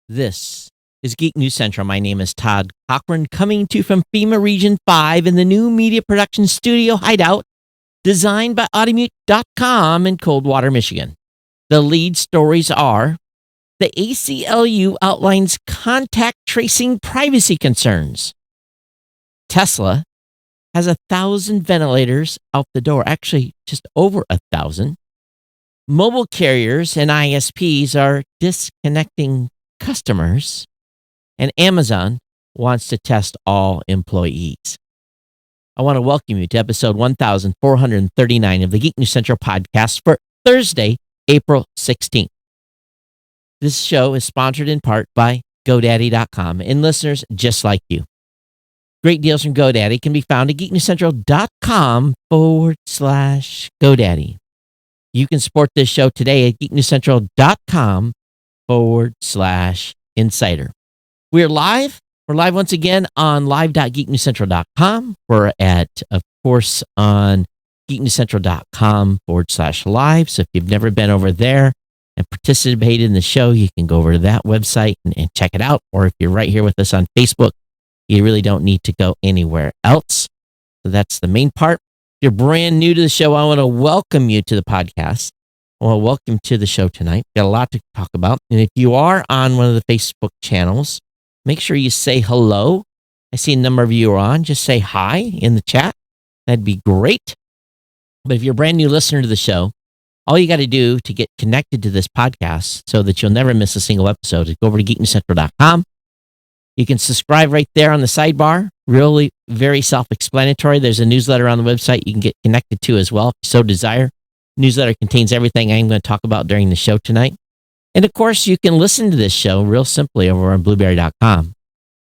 This is Geek News Central. My name is Todd Cochran, coming to you from FEMA Region 5 in the new media production studio hideout, designed by Audimute.com in Coldwater, Michigan. The lead stories are: the ACLU outlines contact tracing privacy concerns. Tesla has 1,000 ventilators out the door, actually just over 1,000. Mobile carriers and ISPs are disconnecting customers, and Amazon wants to test all employees. I want to welcome you to episode 1439 of the Geek News Central podcast for Thursday, April 16th. This show is sponsored in part by GoDaddy.com and listeners just like you. Great deals from GoDaddy can be found at geeknewscentral.com/GoDaddy. You can support this show today at geeknewscentral.com/insider. We're live. We're live once again on live.geeknewscentral.com. We're at, of course, on geeknewscentral.com/live. So if you've never been over there and participated in the show, you can go over to that website and check it out. Or if you're right here with us on Facebook, you really don't need to go anywhere else. So that's the main part. If you're brand new to the show, I want to welcome you to the podcast. Well, welcome to the show tonight. Got a lot to talk about. And if you are on one of the Facebook channels, make sure you say hello. I see a number of you are on. Just say hi in the chat. That'd be great. But if you're a brand new listener to the show, all you got to do to get connected to this podcast so that you'll never miss a single episode is go over to geeknewscentral.com. You can subscribe right there on the sidebar. Really very self-explanatory. There's a newsletter on the website you can get connected to as well if you so desire. Newsletter contains everything I'm going to talk about during the show tonight. And of course, you can listen to this show real simply over on blueberry.com.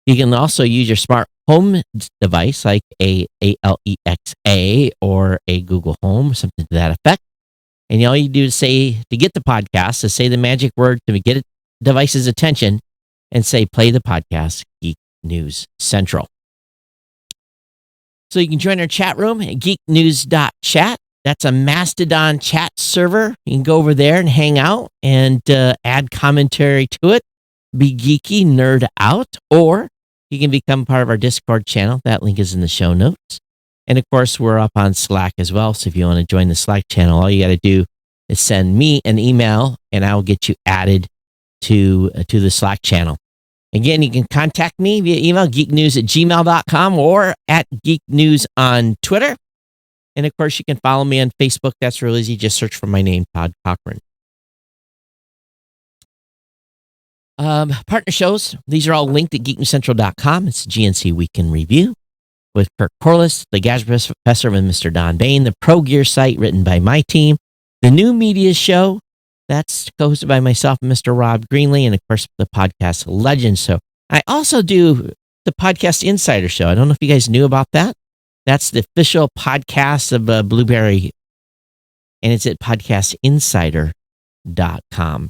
You can also use your smart home device like a Alexa or a Google Home, something to that effect. And all you do is say, to get the podcast, is say the magic word to get a device's attention and say, play the podcast, Geek News Central. So you can join our chat room at geeknews.chat. That's a Mastodon chat server. You can go over there and hang out and add commentary to it, be geeky, nerd out, or you can become part of our Discord channel. That link is in the show notes. And of course, we're up on Slack as well. So if you want to join the Slack channel, all you got to do is send me an email and I'll get you added to the Slack channel. Again, you can contact me via email, geeknews@gmail.com or at geeknews on Twitter. And of course, you can follow me on Facebook. That's real easy. Just search for my name, Todd Cochran. Partner shows. These are all linked at geeknewscentral.com. It's GNC Week in Review with Kirk Corliss, the Gadget Professor with Mr. Don Bain, the Pro Gear site written by my team, the New Media Show. That's hosted by myself and Mr. Rob Greenlee, and of course, the podcast Legend Show. I also do the Podcast Insider Show. I don't know if you guys knew about that. That's the official podcast of Blueberry, and it's at podcastinsider.com.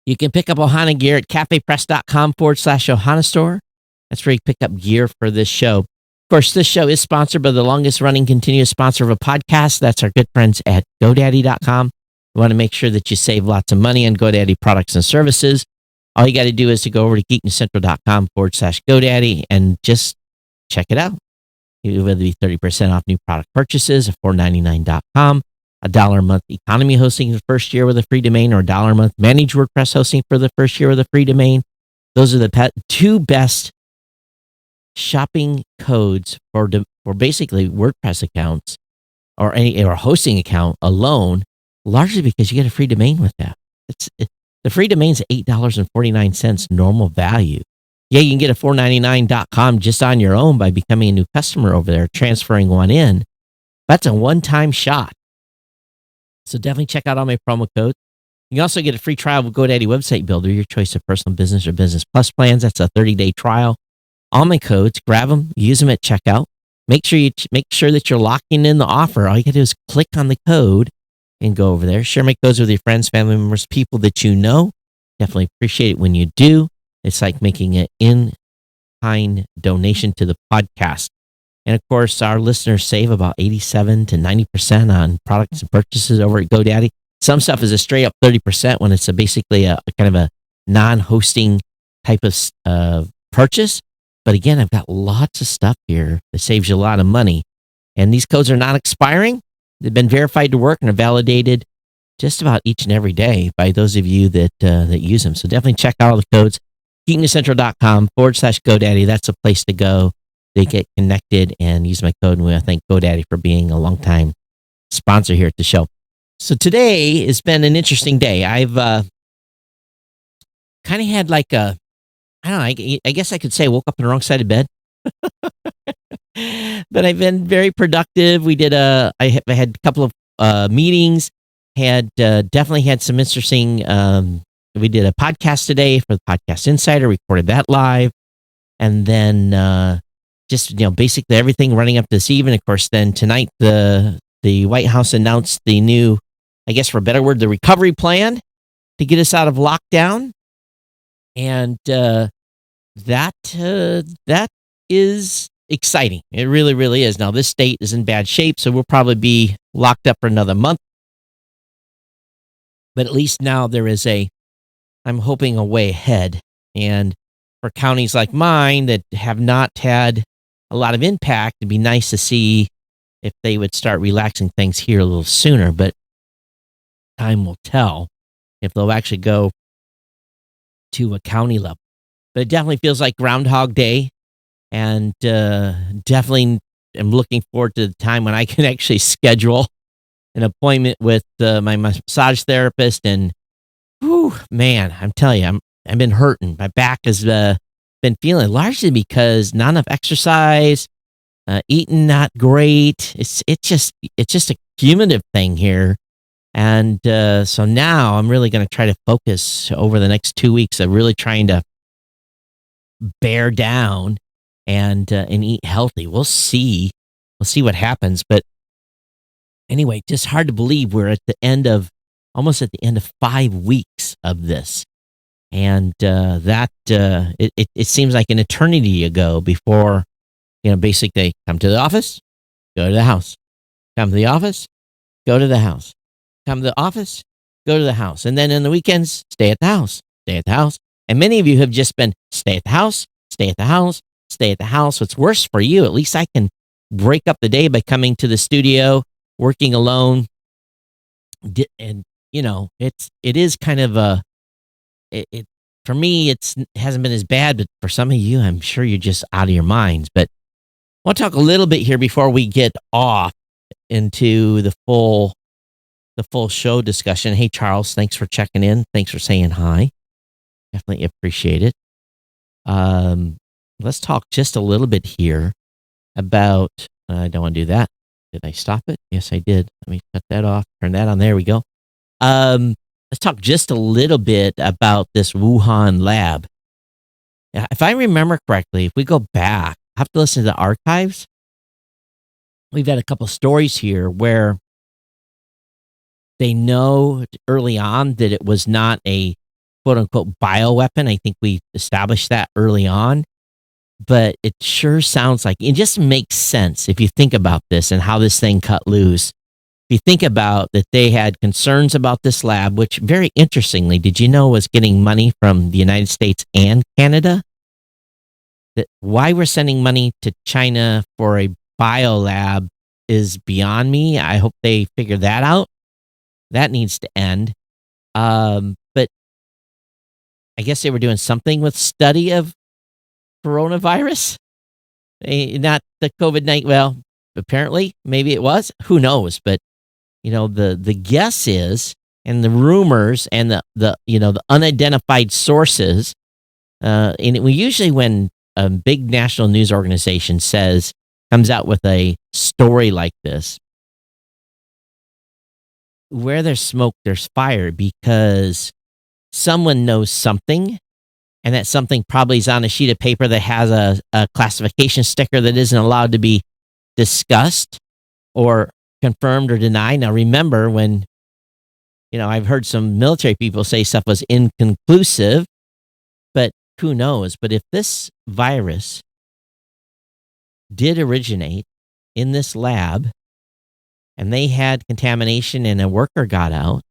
You can pick up Ohana gear at cafepress.com/Ohana store. That's where you pick up gear for this show. Of course, this show is sponsored by the longest running continuous sponsor of a podcast. That's our good friends at GoDaddy.com. You want to make sure that you save lots of money on GoDaddy products and services. All you got to do is to go over to geeknewscentral.com/GoDaddy and just check it out. It will be 30% off new product purchases at $4.99.com, $1 a month economy hosting the first year with a free domain, or $1 a month managed WordPress hosting for the first year with a free domain. Those are the two best shopping codes for basically WordPress accounts or hosting account alone, largely because you get a free domain with that. The free domain's $8.49 normal value. Yeah, you can get a $4.99.com just on your own by becoming a new customer over there, transferring one in. That's a one-time shot. So definitely check out all my promo codes. You can also get a free trial with GoDaddy Website Builder, your choice of personal business or business plus plans. That's a 30-day trial. All my codes, grab them, use them at checkout. Make sure that you're locking in the offer. All you got to do is click on the code and go over there. Share my codes with your friends, family members, people that you know. Definitely appreciate it when you do. It's like making an in-kind donation to the podcast. And of course, our listeners save about 87 to 90% on products and purchases over at GoDaddy. Some stuff is a straight up 30% when it's basically a kind of a non-hosting type of purchase. But again, I've got lots of stuff here that saves you a lot of money. And these codes are not expiring. They've been verified to work and are validated just about each and every day by those of you that use them. So definitely check out all the codes. GeekNewsCentral.com/GoDaddy. That's a place to go. They get connected and use my code. And we thank GoDaddy for being a longtime sponsor here at the show. So today has been an interesting day. I've kind of had like a, I don't know, I guess I could say I woke up on the wrong side of bed. But I've been very productive. I had a couple of meetings, definitely had some interesting, we did a podcast today for the Podcast Insider, recorded that live. And then just, basically everything running up this evening. Of course, then tonight, the White House announced the new, I guess for a better word, the recovery plan to get us out of lockdown. And that is exciting. It really, really is. Now, this state is in bad shape, so we'll probably be locked up for another month. But at least now there is I'm hoping, a way ahead. And for counties like mine that have not had a lot of impact, it'd be nice to see if they would start relaxing things here a little sooner. But time will tell if they'll actually go to a county level. But it definitely feels like Groundhog Day. And definitely am looking forward to the time when I can actually schedule an appointment with my massage therapist. And, whew, man, I'm telling you, I've been hurting. My back has been feeling largely because not enough exercise, eating not great. It's just a cumulative thing here. And so now I'm really going to try to focus over the next 2 weeks of really trying to bear down and eat healthy. We'll see what happens. But anyway, just hard to believe we're almost at the end of 5 weeks of this. And it seems like an eternity ago before, basically they come to the office, go to the house, come to the office, go to the house, come to the office, go to the house. And then in the weekends, stay at the house, stay at the house. And many of you have just been stay at the house, stay at the house, stay at the house. What's worse for you, at least I can break up the day by coming to the studio, working alone. And, it is kind of for me, it hasn't been as bad, but for some of you, I'm sure you're just out of your minds. But I want to talk a little bit here before we get off into the full show discussion. Hey, Charles, thanks for checking in. Thanks for saying hi. Definitely appreciate it. Let's talk just a little bit here about, I don't want to do that. Did I stop it? Yes, I did. Let me cut that off. Turn that on. There we go. Let's talk just a little bit about this Wuhan lab. If I remember correctly, if we go back, I have to listen to the archives. We've had a couple stories here where they know early on that it was not a quote unquote bioweapon. I think we established that early on, but it sure sounds like it just makes sense if you think about this and how this thing cut loose. If you think about that, they had concerns about this lab, which very interestingly, did you know was getting money from the United States and Canada? That why we're sending money to China for a biolab is beyond me. I hope they figure that out. That needs to end. But I guess they were doing something with study of coronavirus, not the COVID-19. Well, apparently, maybe it was. Who knows? But the guess is, and the rumors, and the unidentified sources. And we usually, when a big national news organization comes out with a story like this, where there's smoke, there's fire, because someone knows something, and that something probably is on a sheet of paper that has a classification sticker that isn't allowed to be discussed or confirmed or denied. Now, remember when, I've heard some military people say stuff was inconclusive, but who knows? But if this virus did originate in this lab and they had contamination and a worker got out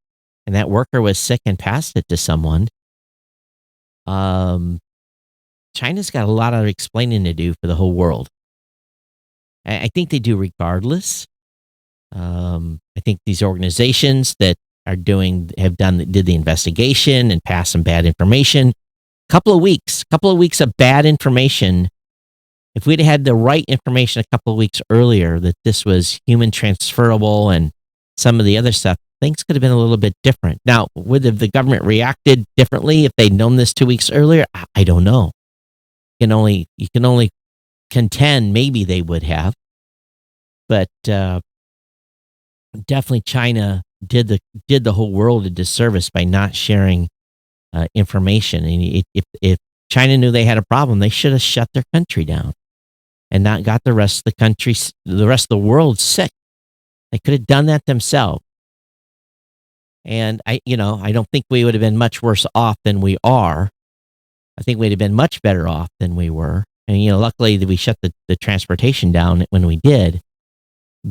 and that worker was sick and passed it to someone, Um, China's got a lot of explaining to do for the whole world. I think they do regardless. I think these organizations that did the investigation and passed some bad information. Couple of weeks of bad information. If we'd had the right information a couple of weeks earlier that this was human transferable and some of the other stuff, things could have been a little bit different. Now, would have the government reacted differently if they'd known this 2 weeks earlier? I don't know. You can only contend maybe they would have, but definitely China did the whole world a disservice by not sharing information. And if China knew they had a problem, they should have shut their country down and not got the rest of the world sick. They could have done that themselves. And I don't think we would have been much worse off than we are. I think we'd have been much better off than we were. And, luckily that we shut the transportation down when we did.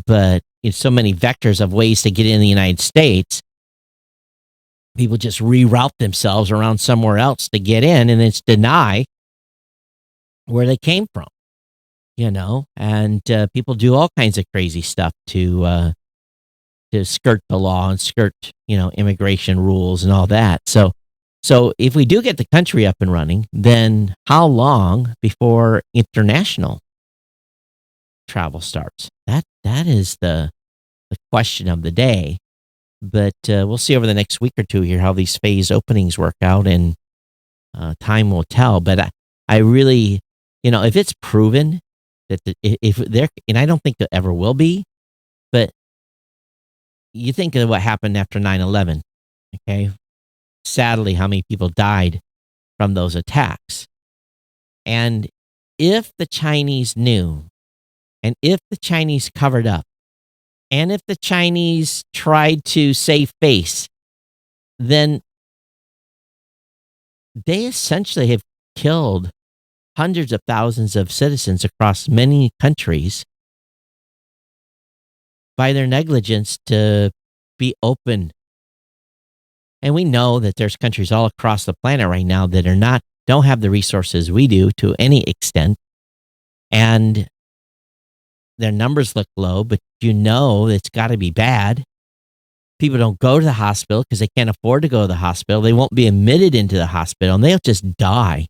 But it's so many vectors of ways to get in the United States. People just reroute themselves around somewhere else to get in, and it's deny where they came from, and people do all kinds of crazy stuff to skirt the law and skirt, immigration rules and all that. So if we do get the country up and running, then how long before international travel starts? That is the question of the day. But we'll see over the next week or two here how these phase openings work out, and time will tell. But I really, if it's proven that if there, and I don't think there ever will be, but you think of what happened after 9/11, okay? Sadly, how many people died from those attacks. And if the Chinese knew, and if the Chinese covered up, and if the Chinese tried to save face, then they essentially have killed hundreds of thousands of citizens across many countries by their negligence to be open. And we know that there's countries all across the planet right now that don't have the resources we do to any extent. And their numbers look low, but it's got to be bad. People don't go to the hospital because they can't afford to go to the hospital. They won't be admitted into the hospital, and they'll just die.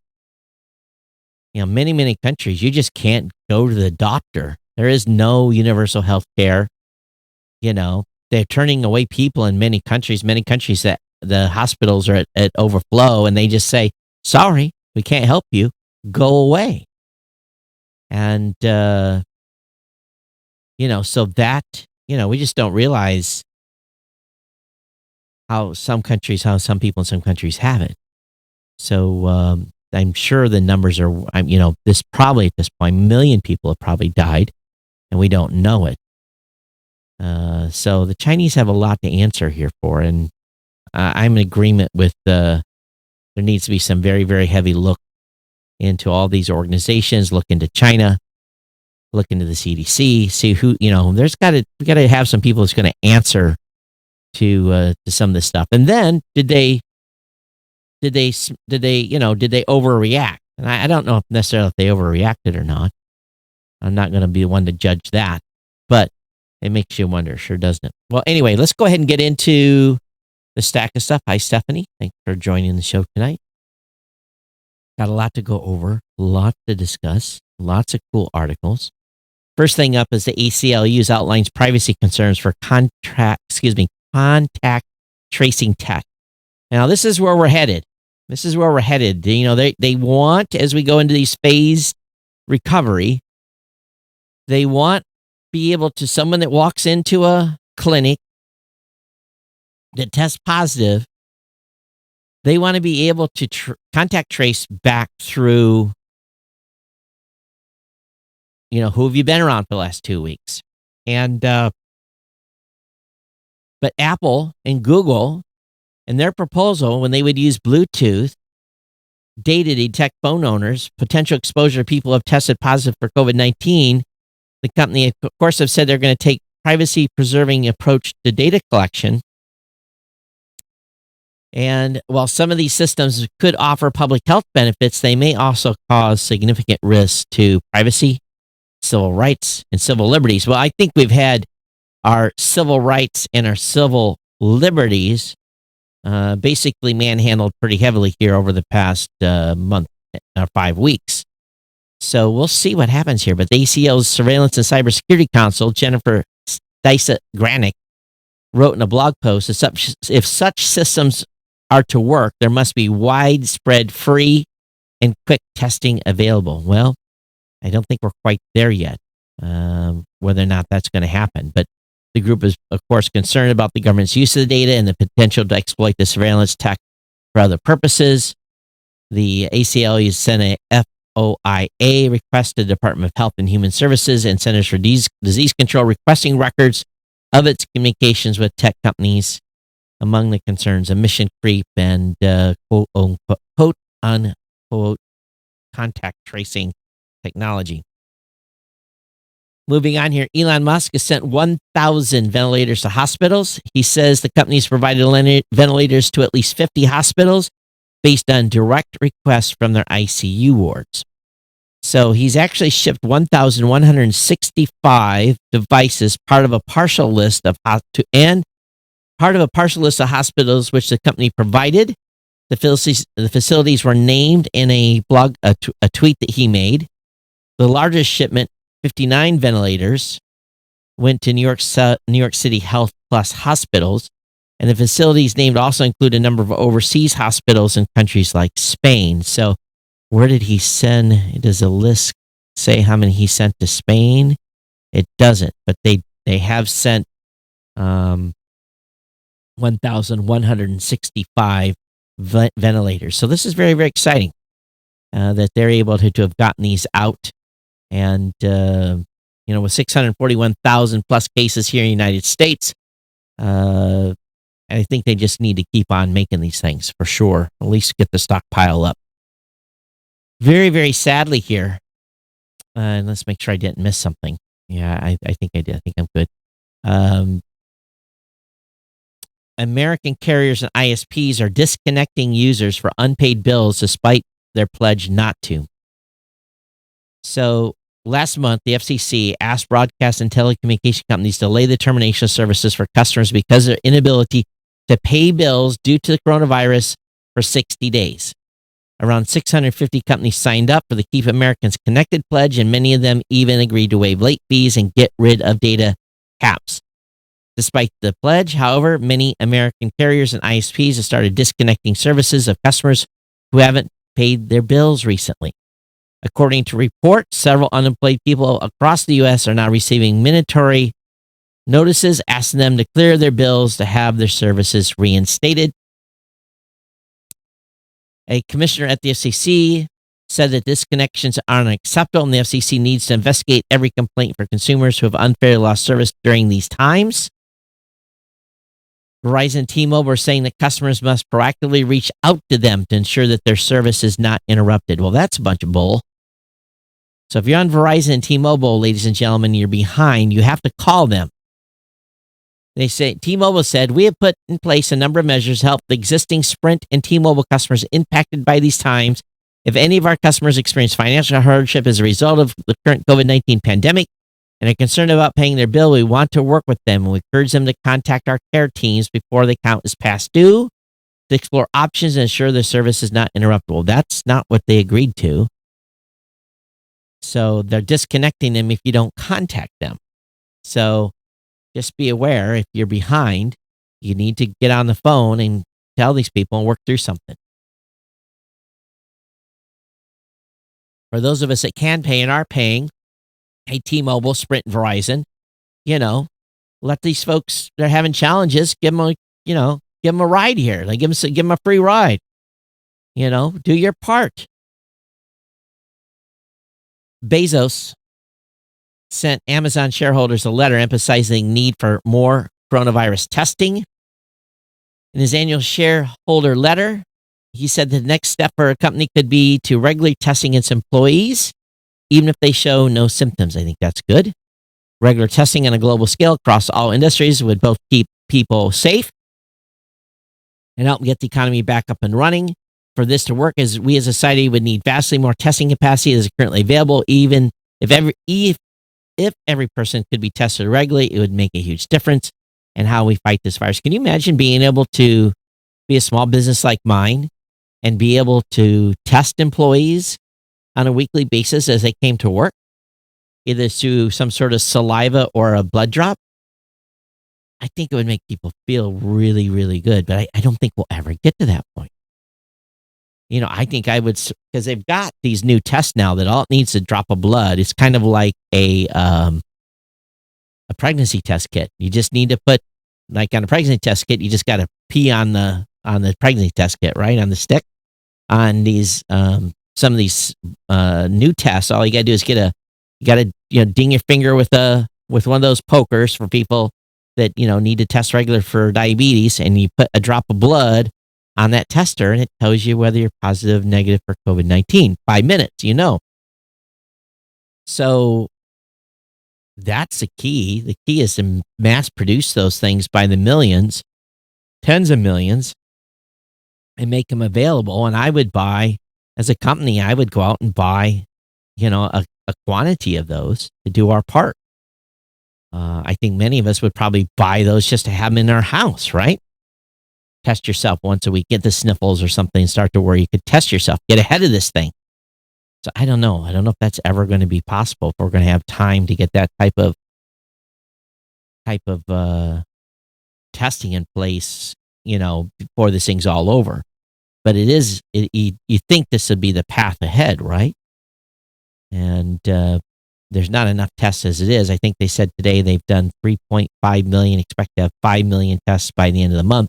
Many, many countries, you just can't go to the doctor. There is no universal health care. They're turning away people in many countries that the hospitals are at overflow, and they just say, sorry, we can't help you. Go away. And, so that, we just don't realize how some people in some countries have it. So I'm sure the numbers are, this probably at this point, 1 million people have probably died, and we don't know it. So the Chinese have a lot to answer here for, and I'm in agreement with there needs to be some very, very heavy look into all these organizations, look into China, look into the CDC, see who, we got to have some people that's going to answer to some of this stuff. And then did they overreact? And I don't know necessarily if they overreacted or not. I'm not going to be the one to judge that, but it makes you wonder, sure doesn't it? Well, anyway, let's go ahead and get into the stack of stuff. Hi, Stephanie. Thanks for joining the show tonight. Got a lot to go over, a lot to discuss, lots of cool articles. First thing up is the ACLU outlines privacy concerns for contact tracing tech. Now, this is where we're headed. They want, as we go into these phased recovery, they want be able to, someone that walks into a clinic that tests positive, they want to be able to contact trace back through, who have you been around for the last 2 weeks? And, but Apple and Google, in their proposal, when they would use Bluetooth data to detect phone owners, potential exposure to people who have tested positive for COVID-19, the company, of course, have said they're going to take privacy-preserving approach to data collection. And while some of these systems could offer public health benefits, they may also cause significant risks to privacy, civil rights, and civil liberties. Well, I think we've had our civil rights and our civil liberties basically manhandled pretty heavily here over the past month or 5 weeks. So we'll see what happens here. But the ACL's Surveillance and Cybersecurity Counsel, Jennifer Dysa Granick, wrote in a blog post, if such systems are to work, there must be widespread, free, and quick testing available. Well, I don't think we're quite there yet, whether or not that's going to happen. But the group is, of course, concerned about the government's use of the data and the potential to exploit the surveillance tech for other purposes. The ACLU sent a FOIA request to the Department of Health and Human Services and Centers for Disease Control requesting records of its communications with tech companies. Among the concerns, emission creep and quote unquote contact tracing technology. Moving on here, Elon Musk has sent 1,000 ventilators to hospitals. He says the company's provided ventilators to at least 50 hospitals based on direct requests from their ICU wards. So he's actually shipped 1,165 devices, part of a partial list of hospitals which the company provided. The facilities were named in a tweet that he made. The largest shipment, 59 ventilators, went to New York City Health Plus hospitals, and the facilities named also include a number of overseas hospitals in countries like Spain. So where did he send? Does the list say how many he sent to Spain? It doesn't, but they have sent 1,165 ventilators. So this is very, very exciting that they're able to have gotten these out. And, with 641,000 plus cases here in the United States, I think they just need to keep on making these things for sure. At least get the stockpile up. Very, very sadly here. And let's make sure I didn't miss something. Yeah, I think I did. I think I'm good. American carriers and ISPs are disconnecting users for unpaid bills despite their pledge not to. So last month, the FCC asked broadcast and telecommunication companies to delay the termination of services for customers because of their inability to pay bills due to the coronavirus for 60 days. Around 650 companies signed up for the Keep Americans Connected pledge, and many of them even agreed to waive late fees and get rid of data caps. Despite the pledge, however, many American carriers and ISPs have started disconnecting services of customers who haven't paid their bills recently. According to reports, several unemployed people across the U.S. are now receiving mandatory notices asking them to clear their bills to have their services reinstated. A commissioner at the FCC said that disconnections are unacceptable and the FCC needs to investigate every complaint for consumers who have unfairly lost service during these times. Verizon and T-Mobile are saying that customers must proactively reach out to them to ensure that their service is not interrupted. Well, that's a bunch of bull. So if you're on Verizon and T-Mobile, ladies and gentlemen, you're behind, you have to call them. They say, T-Mobile said, we have put in place a number of measures to help the existing Sprint and T-Mobile customers impacted by these times. If any of our customers experience financial hardship as a result of the current COVID-19 pandemic and are concerned about paying their bill, we want to work with them. We encourage them to contact our care teams before the account is past due to explore options and ensure their service is not interruptible. That's not what they agreed to. So they're disconnecting them if you don't contact them. So just be aware, if you're behind, you need to get on the phone and tell these people and work through something. For those of us that can pay and are paying, hey, T-Mobile, Sprint, and Verizon, let these folks, they're having challenges, give them a ride here. Like give them a free ride. Do your part. Bezos sent Amazon shareholders a letter emphasizing need for more coronavirus testing. In his annual shareholder letter, he said the next step for a company could be to regularly testing its employees, even if they show no symptoms. I think that's good. Regular testing on a global scale across all industries would both keep people safe and help get the economy back up and running. For this to work, as we as a society would need vastly more testing capacity than is currently available. Even if every person could be tested regularly, it would make a huge difference in how we fight this virus. Can you imagine being able to be a small business like mine and be able to test employees on a weekly basis as they came to work, either through some sort of saliva or a blood drop? I think it would make people feel really, really good, but I don't think we'll ever get to that point. I think I would, because they've got these new tests now that all it needs is a drop of blood. It's kind of like a pregnancy test kit. You just need to put, like on a pregnancy test kit, you just got to pee on the pregnancy test kit, right, on the stick. On these some of these new tests, all you got to do is you got to ding your finger with one of those pokers for people that need to test regular for diabetes, and you put a drop of blood on that tester, and it tells you whether you're positive, negative for COVID-19. 5 minutes, So that's the key. The key is to mass produce those things by the millions, tens of millions, and make them available. And I would buy, as a company, I would go out and buy, a quantity of those to do our part. I think many of us would probably buy those just to have them in our house, right? Test yourself once a week, get the sniffles or something, start to worry. You could test yourself, get ahead of this thing. So I don't know. I don't know if that's ever going to be possible, if we're going to have time to get that type of testing in place, before this thing's all over. But you think this would be the path ahead, right? And there's not enough tests as it is. I think they said today they've done 3.5 million, expect to have 5 million tests by the end of the month.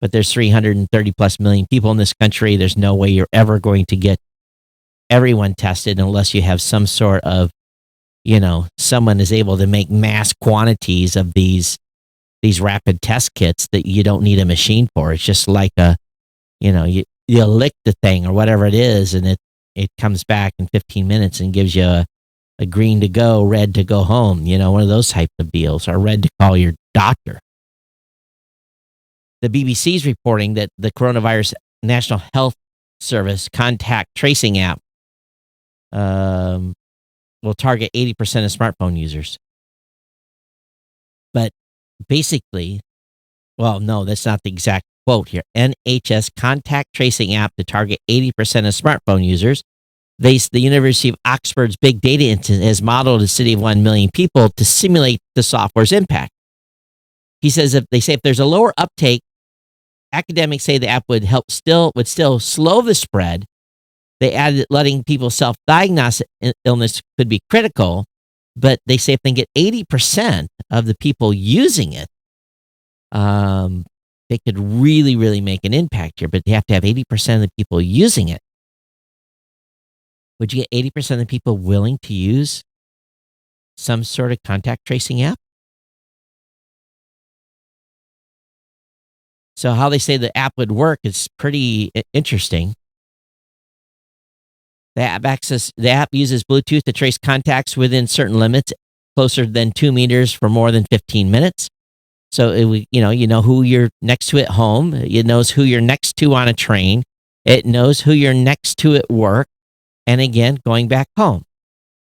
But there's 330 plus million people in this country. There's no way you're ever going to get everyone tested unless you have some sort of, someone is able to make mass quantities of these rapid test kits that you don't need a machine for. It's just like you lick the thing or whatever it is, and it comes back in 15 minutes and gives you a green to go, red to go home, one of those type of deals, or red to call your doctor. The BBC is reporting that the coronavirus National Health Service contact tracing app will target 80% of smartphone users. But basically, well, no, that's not the exact quote here. NHS contact tracing app to target 80% of smartphone users. The University of Oxford's big data incident has modeled a city of 1 million people to simulate the software's impact. He says if there's a lower uptake, academics say the app would still slow the spread. They added that letting people self-diagnose illness could be critical, but they say if they can get 80% of the people using it, they could really, really make an impact here. But they have to have 80% of the people using it. Would you get 80% of the people willing to use some sort of contact tracing app? So how they say the app would work is pretty interesting. The app uses Bluetooth to trace contacts within certain limits, closer than 2 meters for more than 15 minutes. So you know who you're next to at home. It knows who you're next to on a train. It knows who you're next to at work. And again, going back home.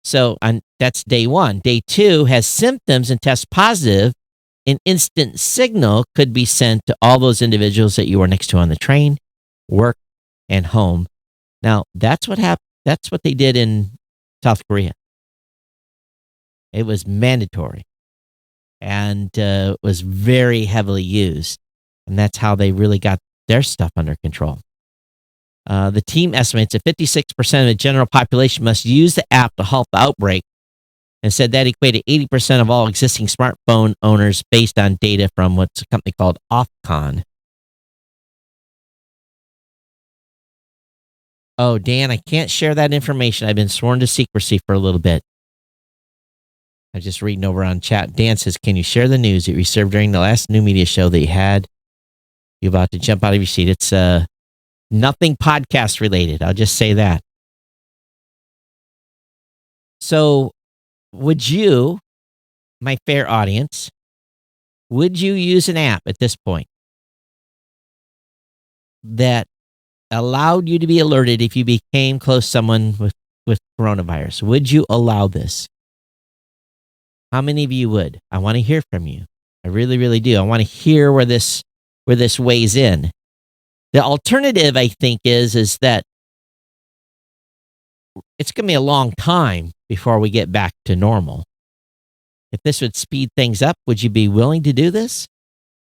So that's day one. Day two has symptoms and tests positive. An instant signal could be sent to all those individuals that you were next to on the train, work, and home. Now, that's what happened. That's what they did in South Korea. It was mandatory and was very heavily used. And that's how they really got their stuff under control. The team estimates that 56% of the general population must use the app to halt the outbreak, and said that equated 80% of all existing smartphone owners based on data from what's a company called Ofcom. Oh, Dan, I can't share that information. I've been sworn to secrecy for a little bit. I'm just reading over on chat. Dan says, can you share the news that you received during the last new media show that you had? You're about to jump out of your seat. It's nothing podcast related. I'll just say that. So would you, my fair audience, would you use an app at this point? that allowed you to be alerted if you became close to someone with coronavirus. Would you allow this? How many of you would? I want to hear from you. I really, really do. I want to hear where this weighs in. The alternative, I think, is that it's going to be a long time before we get back to normal. If this would speed things up, would you be willing to do this?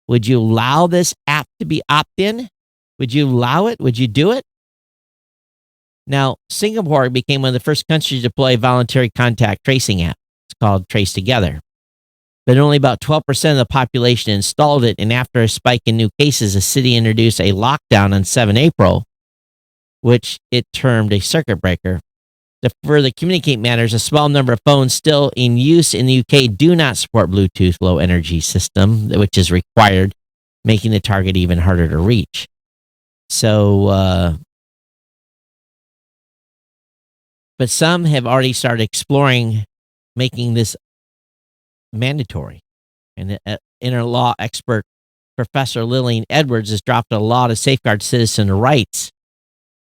Would you allow this app to be opt-in? Would you allow it? Would you do it? Now, Singapore became one of the first countries to deploy a voluntary contact tracing app. It's called Trace Together. But only about 12% of the population installed it, and after a spike in new cases, the city introduced a lockdown on 7 April, which it termed a circuit breaker. To further communicate matters, a small number of phones still in use in the UK do not support Bluetooth Low Energy system, which is required, making the target even harder to reach. So, but some have already started exploring making this mandatory. And inner law expert Professor Lillian Edwards has dropped a law to safeguard citizen rights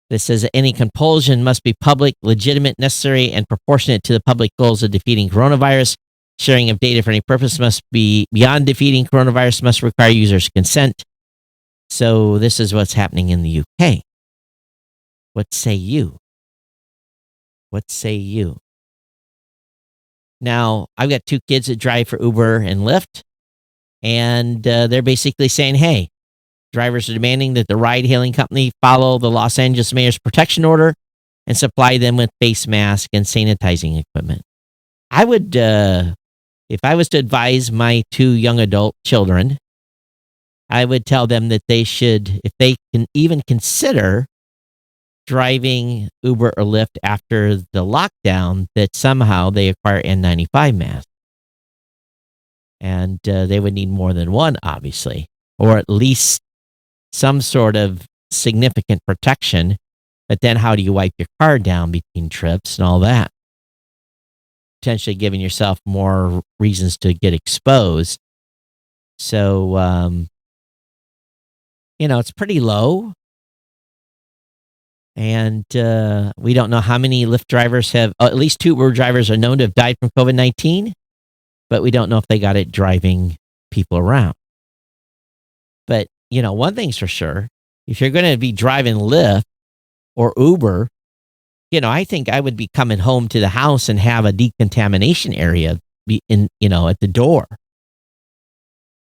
that says that any compulsion must be public, legitimate, necessary, and proportionate to the public goals of defeating coronavirus. Sharing of data for any purpose must be beyond defeating coronavirus, must require users' consent. So this is what's happening in the UK. What say you? What say you? Now, I've got 2 kids that drive for Uber and Lyft, and they're basically saying, hey, drivers are demanding that the ride-hailing company follow the Los Angeles mayor's protection order and supply them with face masks and sanitizing equipment. I would, if I was to advise my 2 young adult children, I would tell them that they should, if they can even consider driving Uber or Lyft after the lockdown, that somehow they acquire N95 masks. And they would need more than one, obviously, or at least some sort of significant protection. But then how do you wipe your car down between trips and all that? Potentially giving yourself more reasons to get exposed. So, it's pretty low. And we don't know how many Lyft drivers have, at least 2 Uber drivers are known to have died from COVID-19, but we don't know if they got it driving people around. But, one thing's for sure, if you're going to be driving Lyft or Uber, I think I would be coming home to the house and have a decontamination area at the door.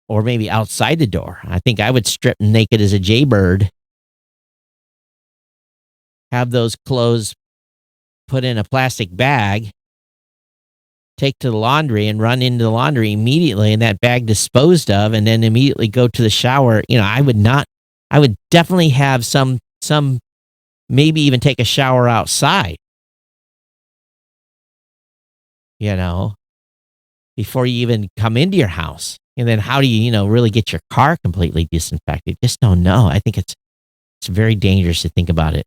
Or maybe outside the door. I think I would strip naked as a jaybird, have those clothes put in a plastic bag, take to the laundry and run into the laundry immediately and that bag disposed of, and then immediately go to the shower. I would definitely have some, maybe even take a shower outside, before you even come into your house. And then how do you, really get your car completely disinfected? Just don't know. I think it's very dangerous to think about it.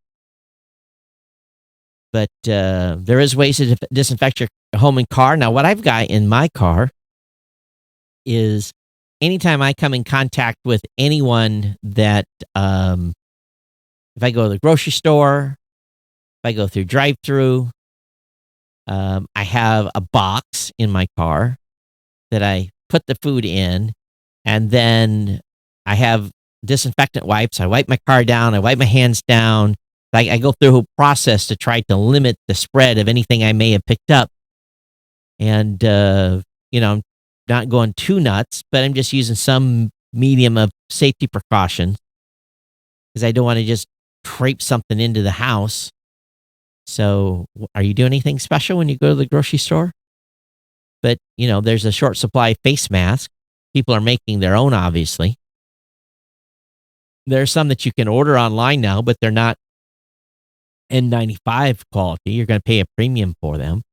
But there is ways to disinfect your home and car. Now, what I've got in my car is anytime I come in contact with anyone that, if I go to the grocery store, if I go through drive-through, I have a box in my car that I put the food in, and then I have disinfectant wipes. I wipe my car down. I wipe my hands down. I go through a process to try to limit the spread of anything I may have picked up. And, I'm not going too nuts, but I'm just using some medium of safety precautions because I don't want to just creep something into the house. So are you doing anything special when you go to the grocery store? But, there's a short supply of face masks. People are making their own, obviously. There's some that you can order online now, but they're not N95 quality. You're going to pay a premium for them.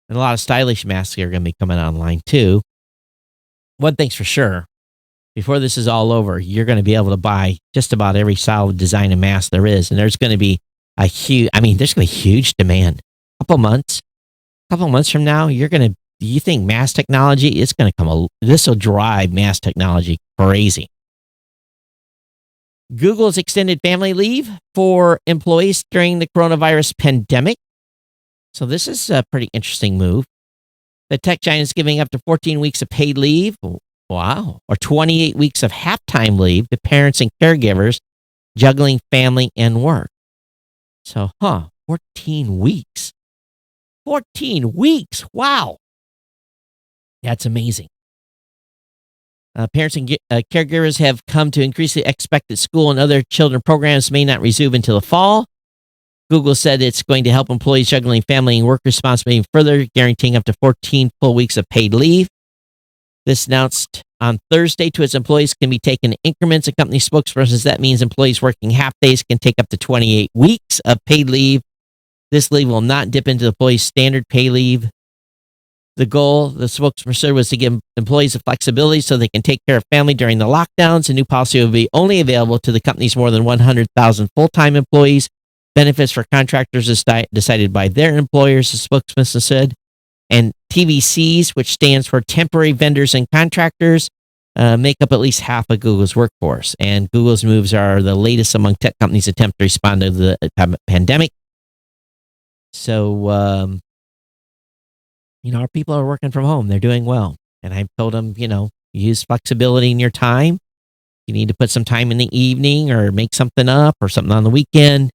And a lot of stylish masks are going to be coming online too. One thing's for sure, before this is all over, you're going to be able to buy just about every solid design of mask there is. And there's going to be there's going to be huge demand. A couple months from now, you think mask technology is going to this will drive mask technology crazy. Google's extended family leave for employees during the coronavirus pandemic. So this is a pretty interesting move. The tech giant is giving up to 14 weeks of paid leave. Wow. Or 28 weeks of half-time leave to parents and caregivers juggling family and work. So, 14 weeks. 14 weeks. Wow. That's amazing. Parents and caregivers have come to increasingly expect that school and other children programs may not resume until the fall. Google said it's going to help employees juggling family and work responsibility further, guaranteeing up to 14 full weeks of paid leave. This announced on Thursday to its employees can be taken in increments. A company spokesperson says that means employees working half days can take up to 28 weeks of paid leave. This leave will not dip into the employee's standard pay leave. The goal, the spokesperson said, was to give employees the flexibility so they can take care of family during the lockdowns. A new policy will be only available to the company's more than 100,000 full-time employees. Benefits for contractors is decided by their employers, the spokesperson said. And TVCs, which stands for temporary vendors and contractors, make up at least half of Google's workforce. And Google's moves are the latest among tech companies' attempt to respond to the pandemic. So, our people are working from home. They're doing well. And I've told them, use flexibility in your time. You need to put some time in the evening or make something up or something on the weekend.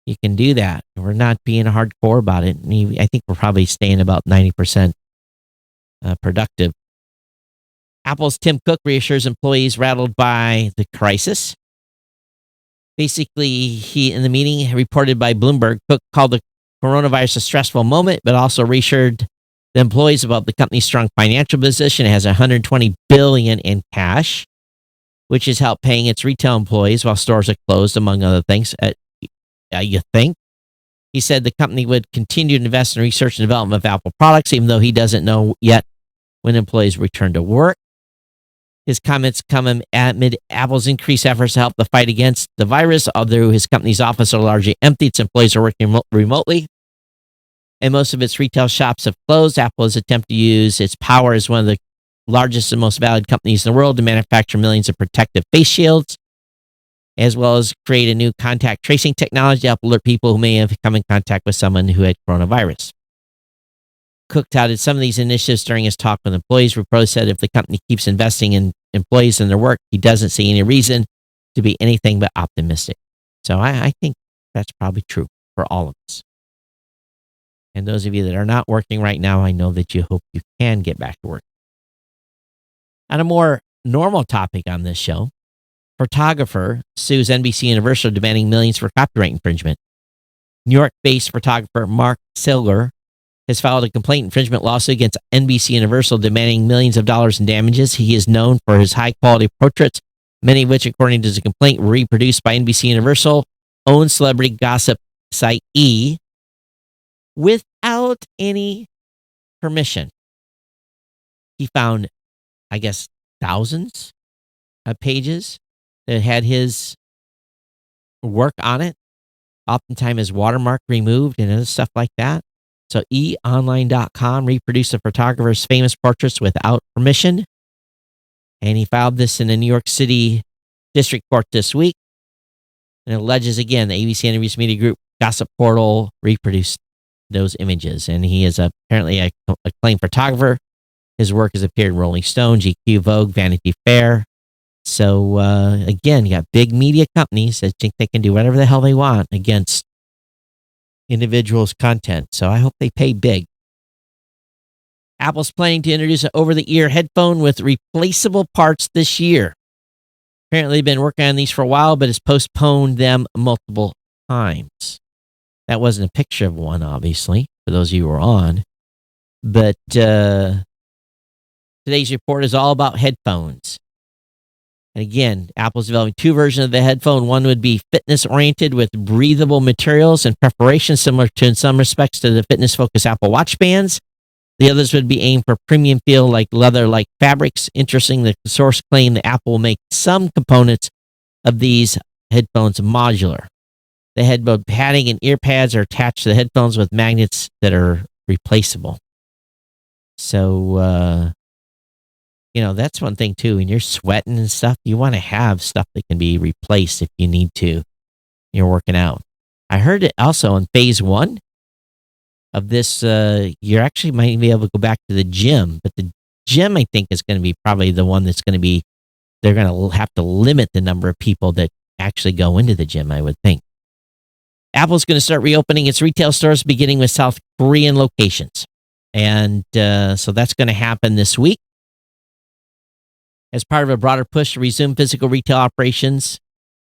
You can do that. We're not being hardcore about it. I think we're probably staying about 90% productive. Apple's Tim Cook reassures employees rattled by the crisis. Basically, he, in the meeting reported by Bloomberg, Cook called the coronavirus a stressful moment, but also reassured the employees about the company's strong financial position. It has $120 billion in cash, which has helped paying its retail employees while stores are closed, among other things. You think? He said the company would continue to invest in research and development of Apple products, even though he doesn't know yet when employees return to work. His comments come amid Apple's increased efforts to help the fight against the virus, although his company's offices are largely empty. Its employees are working remotely, and most of its retail shops have closed. Apple has attempted to use its power as one of the largest and most valued companies in the world to manufacture millions of protective face shields, as well as create a new contact tracing technology to help alert people who may have come in contact with someone who had coronavirus. Cook touted some of these initiatives during his talk with employees. Reporters said if the company keeps investing in employees and their work, he doesn't see any reason to be anything but optimistic. So I think that's probably true for all of us. And those of you that are not working right now, I know that you hope you can get back to work. On a more normal topic on this show, photographer sues NBC Universal demanding millions for copyright infringement. New York-based photographer Mark Silger has filed a complaint infringement lawsuit against NBC Universal demanding millions of dollars in damages. He is known for his high-quality portraits, many of which, according to the complaint, were reproduced by NBC Universal own celebrity gossip site E without any permission. He found, I guess, thousands of pages that had his work on it, oftentimes his watermark removed and other stuff like that. So eOnline.com reproduced the photographer's famous portraits without permission. And he filed this in the New York City District Court this week. And it alleges, again, the ABC and NBC Media Group gossip portal reproduced those images. And he is apparently a acclaimed photographer. His work has appeared in Rolling Stone, GQ, Vogue, Vanity Fair. So, again, you got big media companies that think they can do whatever the hell they want against individuals' content. So I hope they pay big. Apple's planning to introduce an over-the-ear headphone with replaceable parts this year. Apparently, they've been working on these for a while, but has postponed them multiple times. That wasn't a picture of one, obviously, for those of you who were on. But today's report is all about headphones. And again, Apple's developing two versions of the headphone. One would be fitness-oriented with breathable materials and preparation, similar to, in some respects, to the fitness-focused Apple Watch bands. The others would be aimed for premium feel like leather-like fabrics. Interesting, the source claimed that Apple will make some components of these headphones modular. The headphone padding and ear pads are attached to the headphones with magnets that are replaceable. So, That's one thing too. When you're sweating and stuff, you want to have stuff that can be replaced if you need to. You're working out. I heard it also in phase 1 of this. You actually might be able to go back to the gym, but the gym, I think, is going to be probably the one that's going to be, they're going to have to limit the number of people that actually go into the gym, I would think. Apple's going to start reopening its retail stores, beginning with South Korean locations. And so that's going to happen this week as part of a broader push to resume physical retail operations.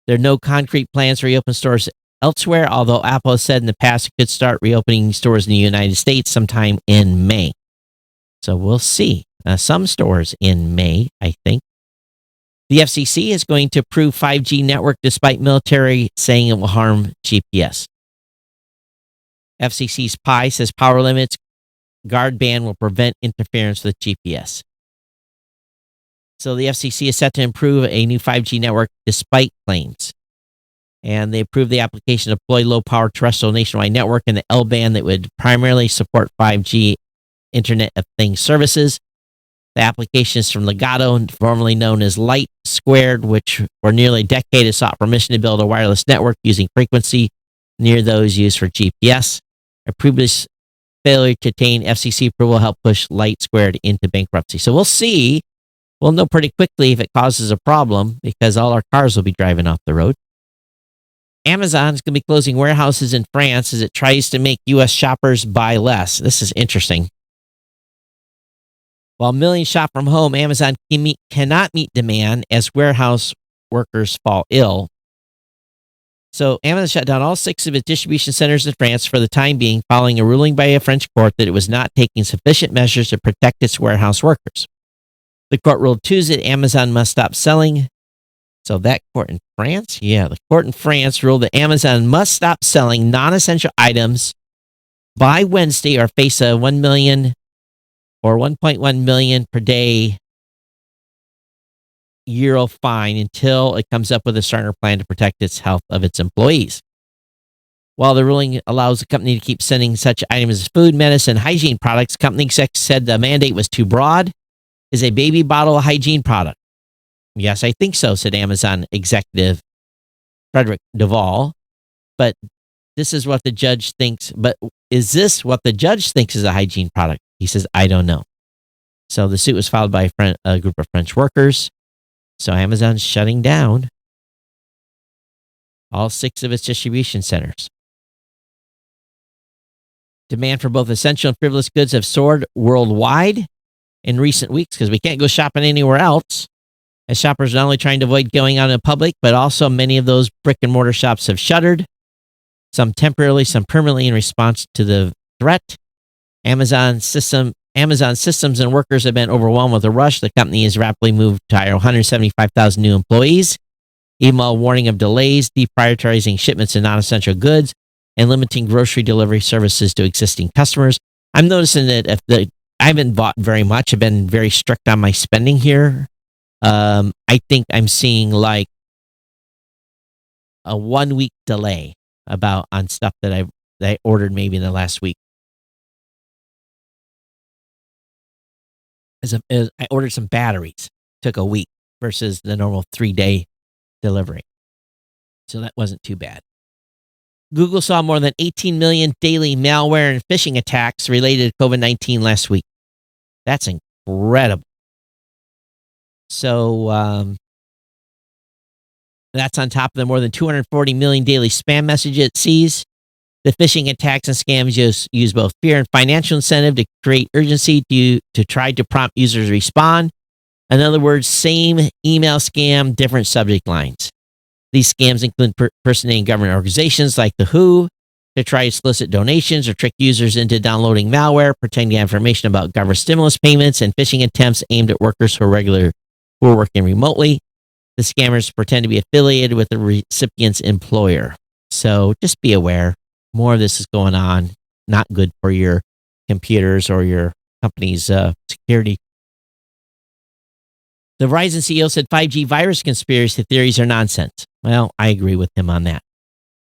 There are no concrete plans to reopen stores elsewhere, although Apple has said in the past it could start reopening stores in the United States sometime in May. So we'll see. Some stores in May, I think. The FCC is going to approve 5G network despite military saying it will harm GPS. FCC's PI says power limits guard band will prevent interference with GPS. So the FCC is set to improve a new 5G network despite claims. And they approved the application to deploy low-power terrestrial nationwide network in the L-band that would primarily support 5G Internet of Things services. The application is from Legato, formerly known as Light Squared, which for nearly a decade has sought permission to build a wireless network using frequency near those used for GPS. A previous failure to attain FCC approval helped push Light Squared into bankruptcy. So we'll see. We'll know pretty quickly if it causes a problem because all our cars will be driving off the road. Amazon is going to be closing warehouses in France as it tries to make U.S. shoppers buy less. This is interesting. While millions shop from home, Amazon cannot meet demand as warehouse workers fall ill. So Amazon shut down all 6 of its distribution centers in France for the time being, following a ruling by a French court that it was not taking sufficient measures to protect its warehouse workers. The court ruled Tuesday that Amazon must stop selling. So that court in France? Yeah, the court in France ruled that Amazon must stop selling non-essential items by Wednesday or face a 1 million or 1.1 million per day euro fine until it comes up with a stronger plan to protect its health of its employees. While the ruling allows the company to keep sending such items as food, medicine, hygiene products, company execs said the mandate was too broad. Is a baby bottle a hygiene product? Yes, I think so, said Amazon executive Frederick Duvall. But this is what the judge thinks. But is this what the judge thinks is a hygiene product? He says, I don't know. So the suit was filed by a group of French workers. So Amazon's shutting down all 6 of its distribution centers. Demand for both essential and frivolous goods have soared worldwide in recent weeks because we can't go shopping anywhere else. As shoppers are not only trying to avoid going out in public, but also many of those brick and mortar shops have shuttered, some temporarily, some permanently in response to the threat. Amazon systems and workers have been overwhelmed with a rush. The company has rapidly moved to hire 175,000 new employees, even while warning of delays, deprioritizing shipments of non-essential goods, and limiting grocery delivery services to existing customers. I'm noticing that I haven't bought very much. I've been very strict on my spending here. I think I'm seeing like a 1 week delay on stuff that I ordered maybe in the last week. I ordered some batteries. Took a week versus the normal 3-day delivery. So that wasn't too bad. Google saw more than 18 million daily malware and phishing attacks related to COVID-19 last week. That's incredible. So that's on top of the more than 240 million daily spam messages it sees. The phishing attacks and scams use both fear and financial incentive to create urgency to try to prompt users to respond. In other words, same email scam, different subject lines. These scams include impersonating government organizations like the WHO to try to solicit donations or trick users into downloading malware, pretending to have information about government stimulus payments, and phishing attempts aimed at workers who are working remotely. The scammers pretend to be affiliated with the recipient's employer. So just be aware. More of this is going on. Not good for your computers or your company's security. The Verizon CEO said 5G virus conspiracy theories are nonsense. Well, I agree with him on that.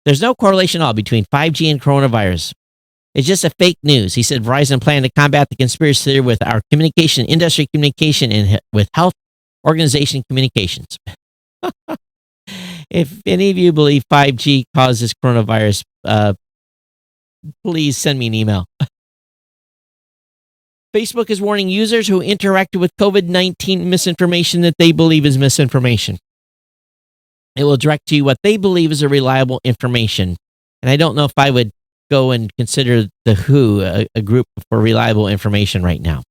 There's no correlation at all between 5G and coronavirus. It's just a fake news. He said Verizon planned to combat the conspiracy theory with our communication, industry communication, and with health organization communications. If any of you believe 5G causes coronavirus, please send me an email. Facebook is warning users who interacted with COVID-19 misinformation that they believe is misinformation. It will direct to you what they believe is a reliable information. And I don't know if I would go and consider the WHO a group for reliable information right now.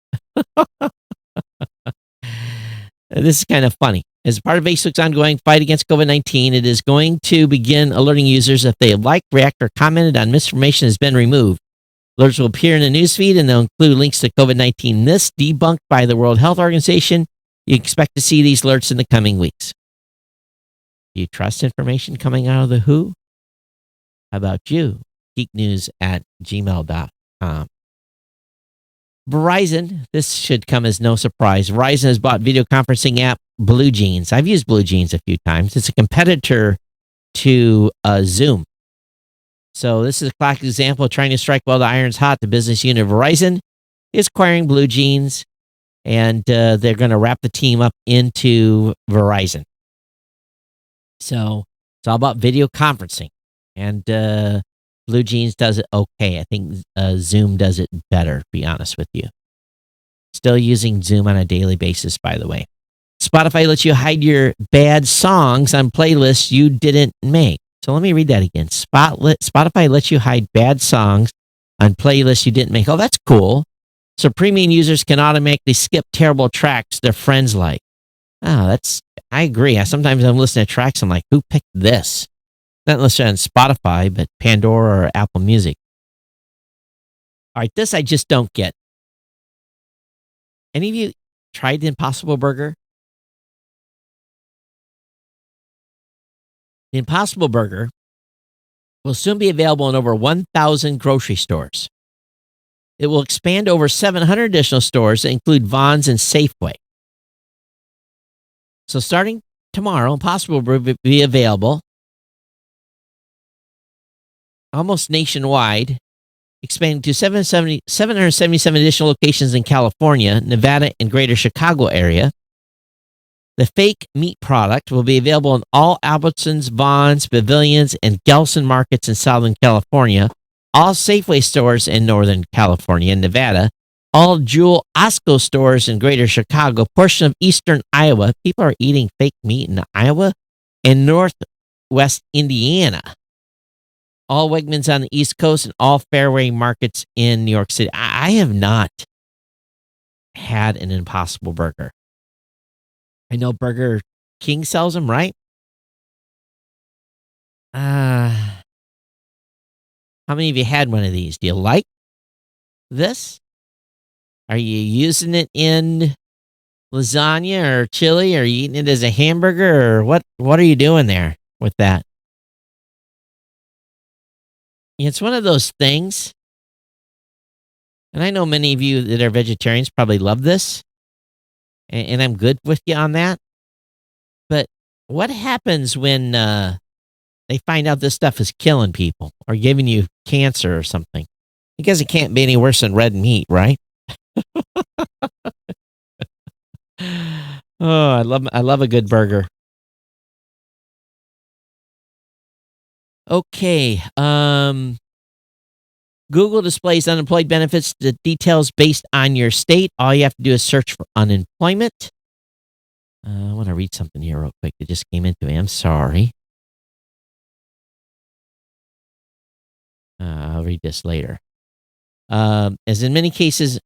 This is kind of funny. As part of Facebook's ongoing fight against COVID-19, it is going to begin alerting users if they have liked, reacted, or commented on misinformation has been removed. Alerts will appear in the newsfeed and they'll include links to COVID-19 myths debunked by the World Health Organization. You expect to see these alerts in the coming weeks. Do you trust information coming out of the WHO? How about you? geeknews@gmail.com. Verizon, this should come as no surprise. Verizon has bought video conferencing app BlueJeans. I've used BlueJeans a few times. It's a competitor to Zoom. So this is a classic example of trying to strike while the iron's hot. The business unit of Verizon is acquiring BlueJeans, and they're going to wrap the team up into Verizon. So it's all about video conferencing. And BlueJeans does it okay. I think Zoom does it better, to be honest with you. Still using Zoom on a daily basis, by the way. Spotify lets you hide your bad songs on playlists you didn't make. So let me read that again. Spotify lets you hide bad songs on playlists you didn't make. Oh, that's cool. So premium users can automatically skip terrible tracks their friends like. Oh, I agree. Sometimes I'm listening to tracks, I'm like, who picked this? Not unless on Spotify, but Pandora or Apple Music. All right, this I just don't get. Any of you tried the Impossible Burger? The Impossible Burger will soon be available in over 1,000 grocery stores. It will expand to over 700 additional stores that include Vons and Safeway. So starting tomorrow, Impossible Burger will be available almost nationwide, expanding to 777 additional locations in California, Nevada, and greater Chicago area. The fake meat product will be available in all Albertsons, Vons, Pavilions, and Gelson markets in Southern California, all Safeway stores in Northern California and Nevada, all Jewel Osco stores in greater Chicago, portion of eastern Iowa. People are eating fake meat in Iowa, and northwest Indiana. All Wegmans on the East Coast and all Fairway markets in New York City. I have not had an Impossible Burger. I know Burger King sells them, right? How many of you had one of these? Do you like this? Are you using it in lasagna or chili? Or are you eating it as a hamburger? Or what are you doing there with that? It's one of those things, and I know many of you that are vegetarians probably love this, and I'm good with you on that. But what happens when they find out this stuff is killing people or giving you cancer or something? Because it can't be any worse than red meat, right? Oh, I love a good burger. Okay. Google displays unemployed benefits, the details based on your state. All you have to do is search for unemployment. I want to read something here real quick. It just came into me. I'm sorry. I'll read this later. As in many cases,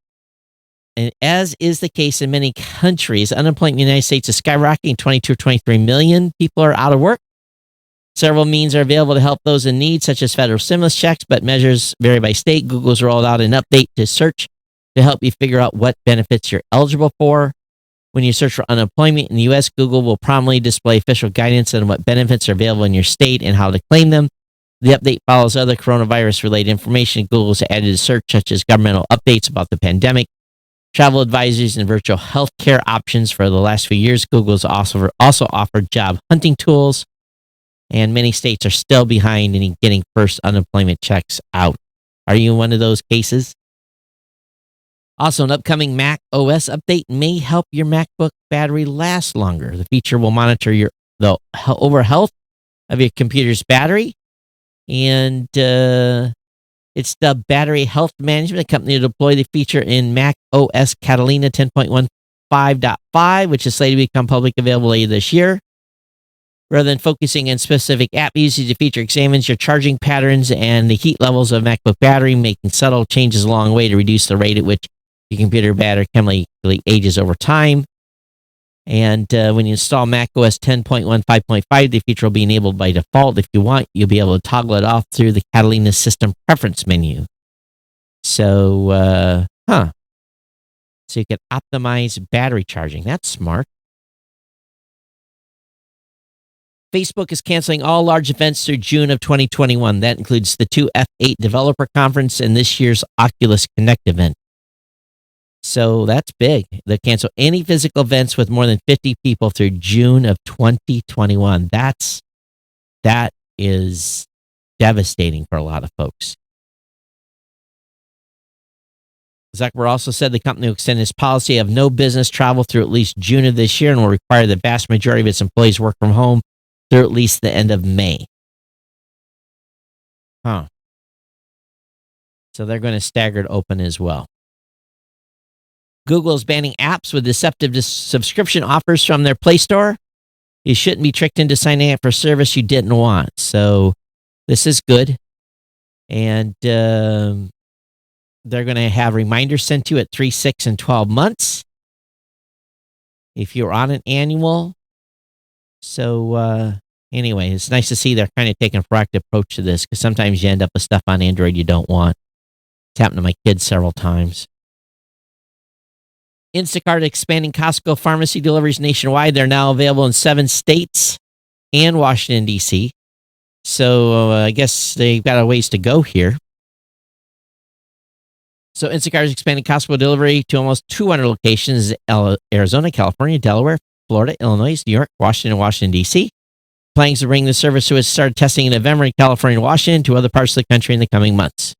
and as is the case in many countries, unemployment in the United States is skyrocketing. 22 or 23 million people are out of work. Several means are available to help those in need, such as federal stimulus checks, but measures vary by state. Google's rolled out an update to search to help you figure out what benefits you're eligible for. When you search for unemployment in the U.S., Google will promptly display official guidance on what benefits are available in your state and how to claim them. The update follows other coronavirus-related information Google's added to search, such as governmental updates about the pandemic, travel advisories, and virtual healthcare options. For the last few years, Google's also offered job hunting tools, and many states are still behind in getting first unemployment checks out. Are you in one of those cases? Also, an upcoming Mac OS update may help your MacBook battery last longer. The feature will monitor the overall health of your computer's battery, and it's the Battery Health Management Company to deploy the feature in Mac OS Catalina 10.15.5, which is slated to become public available later this year. Rather than focusing on specific app usage, the feature examines your charging patterns and the heat levels of MacBook battery, making subtle changes along the way to reduce the rate at which your computer battery chemically ages over time. And when you install macOS 10.15.5, the feature will be enabled by default. If you want, you'll be able to toggle it off through the Catalina System Preference menu. So, So you can optimize battery charging. That's smart. Facebook is canceling all large events through June of 2021. That includes the 2 F8 Developer Conference and this year's Oculus Connect event. So that's big. They cancel any physical events with more than 50 people through June of 2021. That is devastating for a lot of folks. Zuckerberg also said the company will extend its policy of no business travel through at least June of this year and will require the vast majority of its employees work from home through at least the end of May. So they're going to stagger it open as well. Google is banning apps with deceptive subscription offers from their Play Store. You shouldn't be tricked into signing up for a service you didn't want. So this is good. And they're going to have reminders sent to you at 3, 6, and 12 months if you're on an annual. So anyway, it's nice to see they're kind of taking a proactive approach to this, because sometimes you end up with stuff on Android you don't want. It's happened to my kids several times. Instacart expanding Costco pharmacy deliveries nationwide. They're now available in 7 states and Washington, D.C. So I guess they've got a ways to go here. So Instacart is expanding Costco delivery to almost 200 locations: Arizona, California, Delaware, Florida, Illinois, New York, Washington, and Washington, D.C. Plans to bring the service to its started testing in November in California and Washington to other parts of the country in the coming months.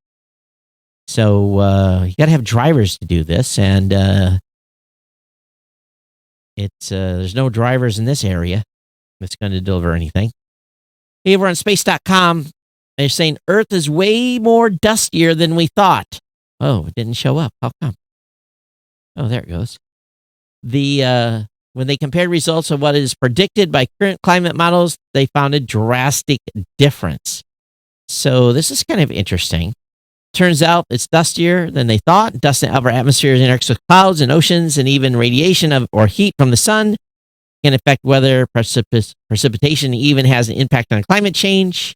So you got to have drivers to do this, and there's no drivers in this area that's going to deliver anything. Hey, over on space.com, they're saying Earth is way more dustier than we thought. Oh, it didn't show up. How come? Oh, there it goes. When they compared results of what is predicted by current climate models, they found a drastic difference. So this is kind of interesting. Turns out it's dustier than they thought. Dust in the upper atmosphere interacts with clouds and oceans, and even radiation or heat from the sun can affect weather, precipitation, even has an impact on climate change.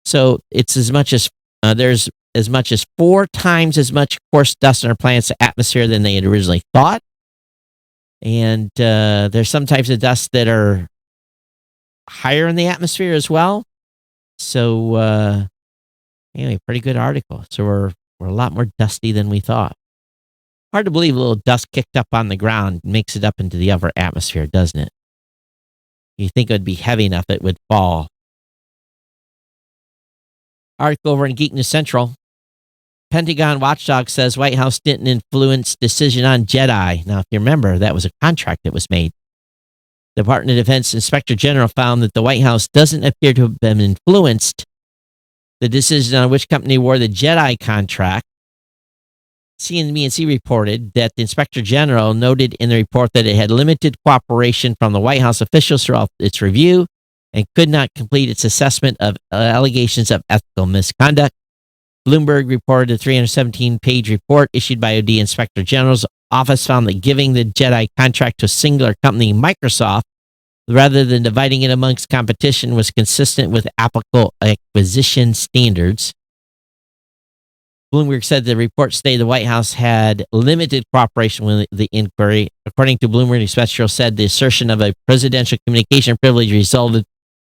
So it's there's as much as 4 times as much coarse dust in our planet's atmosphere than they had originally thought. And there's some types of dust that are higher in the atmosphere as well. So anyway, pretty good article. So we're a lot more dusty than we thought. Hard to believe a little dust kicked up on the ground makes it up into the upper atmosphere, doesn't it? You think it would be heavy enough it would fall. Article over in Geek News Central. Pentagon watchdog says White House didn't influence decision on Jedi. Now, if you remember, that was a contract that was made. The Department of Defense Inspector General found that the White House doesn't appear to have been influenced the decision on which company wore the Jedi contract. CNBC reported that the Inspector General noted in the report that it had limited cooperation from the White House officials throughout its review and could not complete its assessment of allegations of ethical misconduct. Bloomberg reported a 317-page report issued by OD Inspector General's office found that giving the Jedi contract to a singular company, Microsoft, rather than dividing it amongst competition, was consistent with applicable acquisition standards. Bloomberg said the report stated the White House had limited cooperation with the inquiry. According to Bloomberg, the Inspector General said the assertion of a presidential communication privilege resulted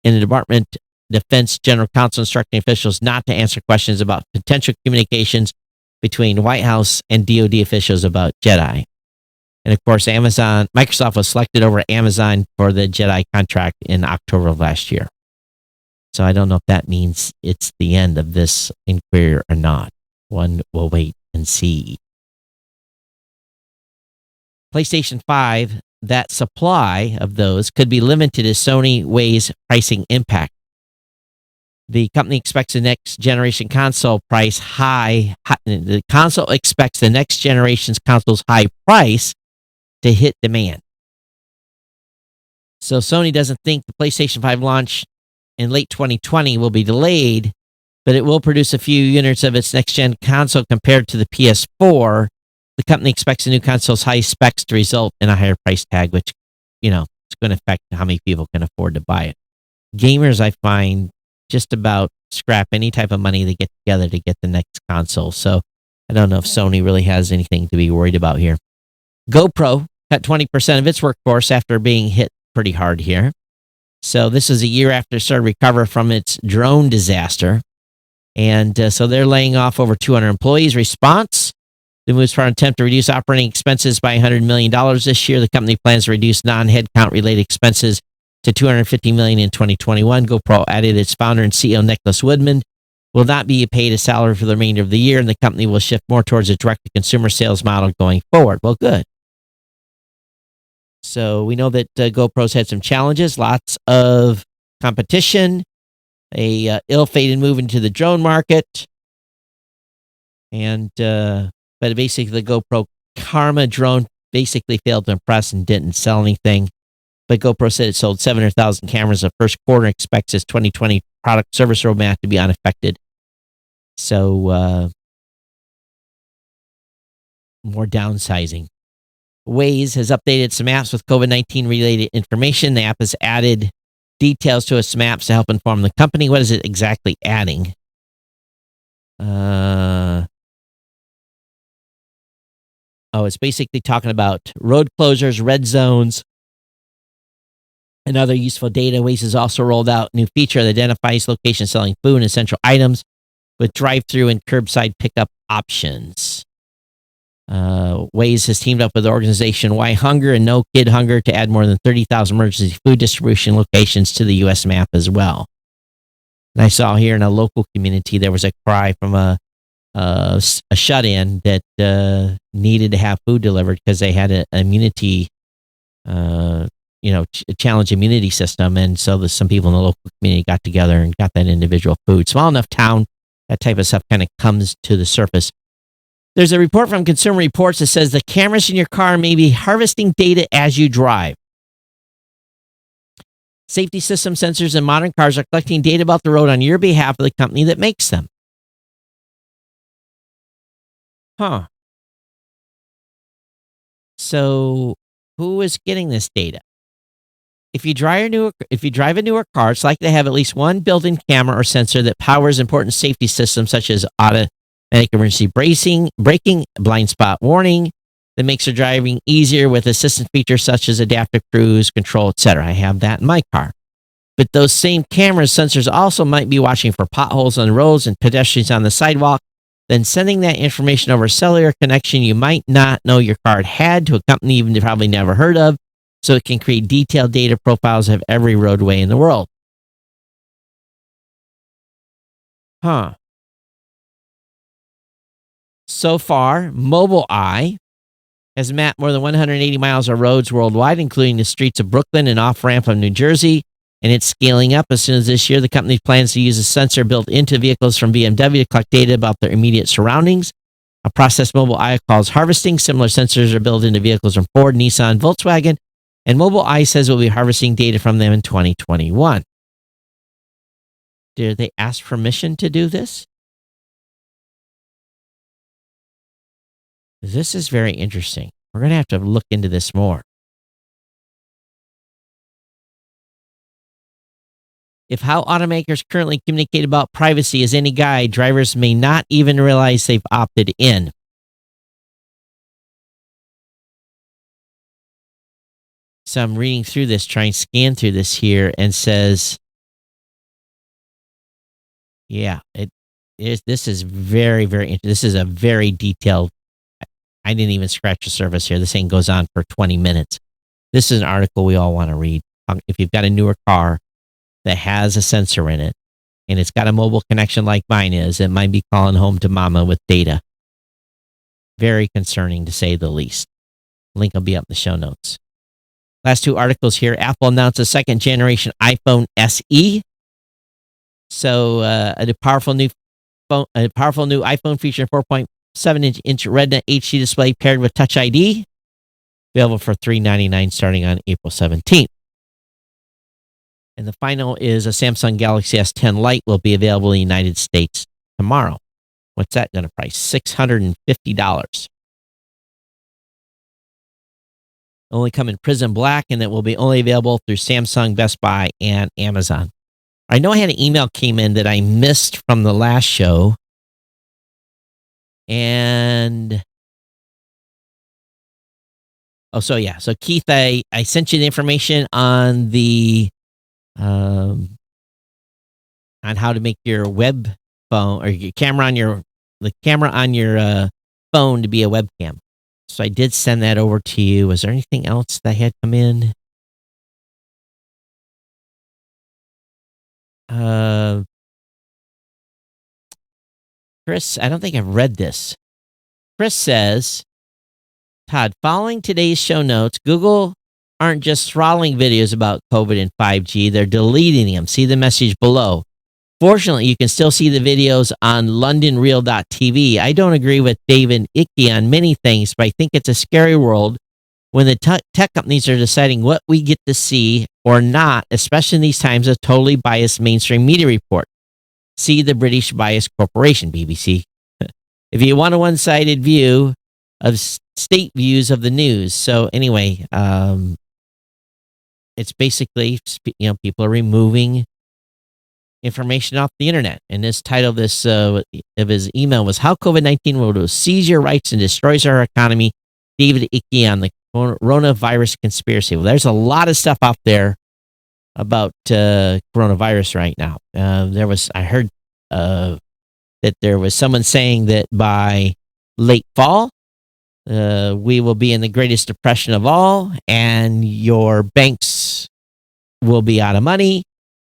in the Department of Defense General Counsel instructing officials not to answer questions about potential communications between White House and DoD officials about Jedi. And of course, Microsoft was selected over Amazon for the Jedi contract in October of last year. So I don't know if that means it's the end of this inquiry or not. One will wait and see. PlayStation 5, that supply of those could be limited as Sony weighs pricing impact. The company expects the next generation console price high. The console expects the next generation's console's high price to hit demand. So Sony doesn't think the PlayStation 5 launch in late 2020 will be delayed, but it will produce a few units of its next-gen console compared to the PS4. The company expects the new console's high specs to result in a higher price tag, which, it's going to affect how many people can afford to buy it. Gamers, I find, just about scrap any type of money they get together to get the next console. So I don't know if Sony really has anything to be worried about here. GoPro cut 20% of its workforce after being hit pretty hard here. So this is a year after it started to recover from its drone disaster. And so they're laying off over 200 employees. Response: the move's part of an attempt to reduce operating expenses by $100 million this year. The company plans to reduce non-headcount related expenses to $250 million in 2021. GoPro added its founder and CEO, Nicholas Woodman, will not be paid a salary for the remainder of the year, and the company will shift more towards a direct-to-consumer sales model going forward. Well, good. So we know that GoPro's had some challenges, lots of competition, a ill-fated move into the drone market, and but basically the GoPro Karma drone basically failed to impress and didn't sell anything. But GoPro said it sold 700,000 cameras in the first quarter and expects its 2020 product service roadmap to be unaffected. So more downsizing. Waze has updated some apps with COVID-19 related information. The app has added details to its maps to help inform the company. What is it exactly adding? It's basically talking about road closures, red zones, and other useful data. Waze has also rolled out a new feature that identifies locations selling food and essential items with drive-through and curbside pickup options. Waze has teamed up with the organization Why Hunger and No Kid Hunger to add more than 30,000 emergency food distribution locations to the U.S. map as well. And I saw here in a local community there was a cry from a shut-in that needed to have food delivered because they had an immunity, challenge immunity system, and so some people in the local community got together and got that individual food. Small enough town, that type of stuff kind of comes to the surface. There's a report from Consumer Reports that says the cameras in your car may be harvesting data as you drive. Safety system sensors in modern cars are collecting data about the road on your behalf of the company that makes them. So who is getting this data? If you drive a newer car, it's likely to have at least one built-in camera or sensor that powers important safety systems such as automatic emergency braking, blind spot warning, that makes your driving easier with assistance features such as adaptive cruise control, etc. I have that in my car. But those same camera sensors also might be watching for potholes on the roads and pedestrians on the sidewalk, then sending that information over a cellular connection you might not know your car had to a company you've probably never heard of, so it can create detailed data profiles of every roadway in the world. So far, Mobileye has mapped more than 180 miles of roads worldwide, including the streets of Brooklyn and off-ramp of New Jersey, and it's scaling up. As soon as this year, the company plans to use a sensor built into vehicles from BMW to collect data about their immediate surroundings, a process Mobileye calls harvesting. Similar sensors are built into vehicles from Ford, Nissan, Volkswagen, and Mobileye says we'll be harvesting data from them in 2021. Did they ask permission to do this? This is very interesting. We're going to have to look into this more. If how automakers currently communicate about privacy is any guide, drivers may not even realize they've opted in. So I'm reading through this, trying to scan through this here, and says, this is very, very interesting. This is a very detailed. I didn't even scratch the surface here. This thing goes on for 20 minutes. This is an article we all want to read. If you've got a newer car that has a sensor in it, and it's got a mobile connection like mine is, it might be calling home to mama with data. Very concerning, to say the least. Link will be up in the show notes. Last two articles here. Apple announced a second generation iPhone SE. So a powerful new iPhone featuring 4.7-inch Retina HD display paired with Touch ID. Available for $399 starting on April 17th. And the final is a Samsung Galaxy S10 Lite will be available in the United States tomorrow. What's that going to price? $650. Only come in Prism Black, and it will be only available through Samsung, Best Buy, and Amazon. I know I had an email came in that I missed from the last show. And so Keith, I sent you the information on the on how to make your web phone or your camera on your phone to be a webcam. So I did send that over to you. Was there anything else that had come in? Chris, I don't think I've read this. Chris says, Todd, following today's show notes, Google aren't just throttling videos about COVID and 5G, they're deleting them. See the message below. Fortunately, you can still see the videos on LondonReal.tv. I don't agree with David Icke on many things, but I think it's a scary world when the tech companies are deciding what we get to see or not, especially in these times of totally biased mainstream media report. See the British Bias Corporation, BBC. If you want a one-sided view of state views of the news. So anyway, it's basically, people are removing information off the internet. And this title of his email was How COVID-19 Will Seize Your Rights and Destroys Our Economy. David Icke on the coronavirus conspiracy. Well, there's a lot of stuff out there about coronavirus right now. I heard that there was someone saying that by late fall, we will be in the greatest depression of all, and your banks will be out of money.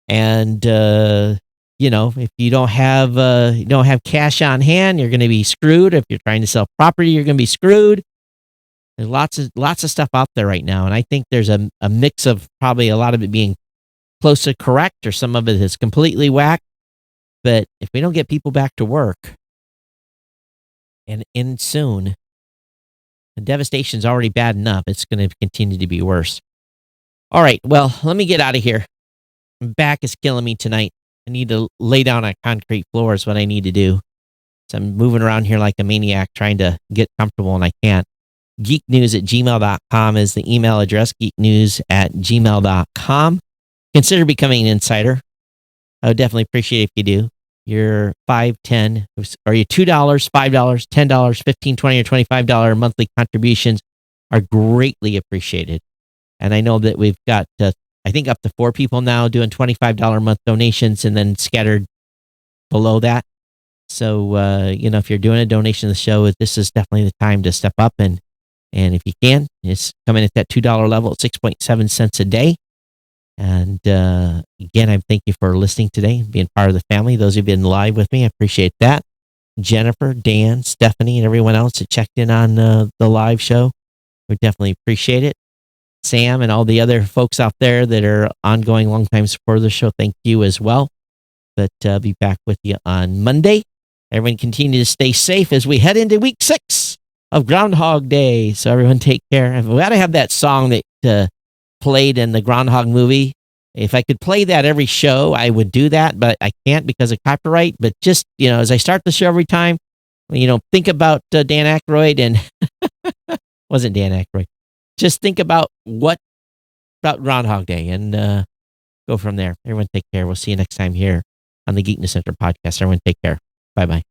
And if you don't have cash on hand, you're going to be screwed. If you're trying to sell property, you're going to be screwed. There's lots of stuff out there right now, and I think there's a mix of probably a lot of it being close to correct, or some of it is completely whack. But if we don't get people back to work, and in soon, the devastation's already bad enough. It's going to continue to be worse. All right, well, let me get out of here. My back is killing me tonight. I need to lay down on concrete floor is what I need to do. So I'm moving around here like a maniac trying to get comfortable, and I can't. geeknews@gmail.com is the email address, geeknews@gmail.com. Consider becoming an insider. I would definitely appreciate it if you do. Your $5, $10, or your $2, $5, $10, $15, $20, or $25 monthly contributions are greatly appreciated. And I know that we've got, I think, up to 4 people now doing $25 a month donations, and then scattered below that. So, if you're doing a donation to the show, this is definitely the time to step up. And if you can, just come in at that $2 level at 6.7 cents a day. And again, I thank you for listening today, being part of the family. Those who've been live with me, I appreciate that. Jennifer, Dan, Stephanie, and everyone else that checked in on the live show, we definitely appreciate it. Sam and all the other folks out there that are ongoing long-time supporters of the show, thank you as well. But I'll be back with you on Monday. Everyone continue to stay safe as we head into week 6 of Groundhog Day. So everyone take care. We got to have that song that played in the Groundhog movie. If I could play that every show, I would do that, but I can't because of copyright. But just, as I start the show every time, think about Dan Aykroyd and wasn't Dan Aykroyd. Just think about about Groundhog Day and go from there. Everyone take care. We'll see you next time here on the Geekness Center podcast. Everyone take care. Bye-bye.